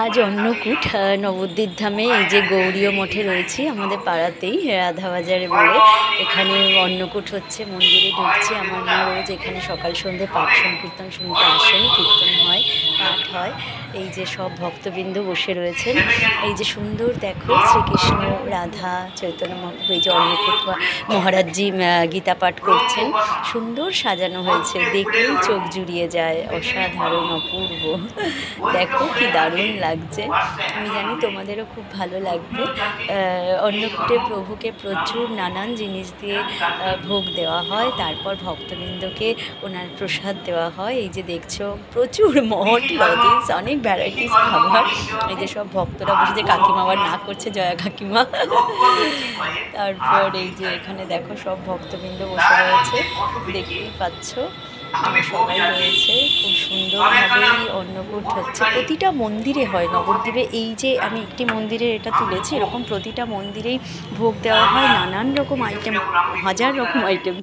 আজ অন্নকূট নবদ্বীপ ধামে এই যে গৌরীয় মঠে রয়েছি আমাদের পাড়াতেই রাধাবাজারে বলে এখানে অন্নকূট হচ্ছে। মন্দিরে ঢুকছি। আমার মা রোজ এখানে সকাল সন্ধ্যে পাঠ সংকীর্তন শুনতে আসেন, কীর্তন হয়, পাঠ হয়। এই যে সব ভক্তবৃন্দ বসে রয়েছেন। এই যে সুন্দর দেখো শ্রীকৃষ্ণ, রাধা, চৈতন্য মহাপ্রভু, এই যে অন্নকূট মহারাজজি গীতা পাঠ করছেন। সুন্দর সাজানো হয়েছে, দেখলেই চোখ জুড়িয়ে যায়। অসাধারণ, অপূর্ব। দেখো কি দারুণ লাগছে। আমি জানি তোমাদেরও খুব ভালো লাগবে। অন্নকূটে প্রভুকে প্রচুর নানান জিনিস দিয়ে ভোগ দেওয়া হয়, তারপর ভক্তবৃন্দকে ওনার প্রসাদ দেওয়া হয়। এই যে দেখছো প্রচুর মঠ, লজিন্স, অনেক ভ্যারাইটিস খাবার। এই যে সব ভক্তরা বসে, যে কাকিমা আবার না করছে, জয়া কাকিমা। তারপর এই যে এখানে দেখো সব ভক্তবৃন্দ বসে রয়েছে, দেখতেই পাচ্ছ সবাই রয়েছে। খুব সুন্দরভাবেই অন্নকূট হচ্ছে। প্রতিটা মন্দিরে হয় নবদ্বীপে। এই যে আমি একটি মন্দিরের এটা তুলেছি, এরকম প্রতিটা মন্দিরেই ভোগ দেওয়া হয়, নানান রকম আইটেম, হাজার রকম আইটেম।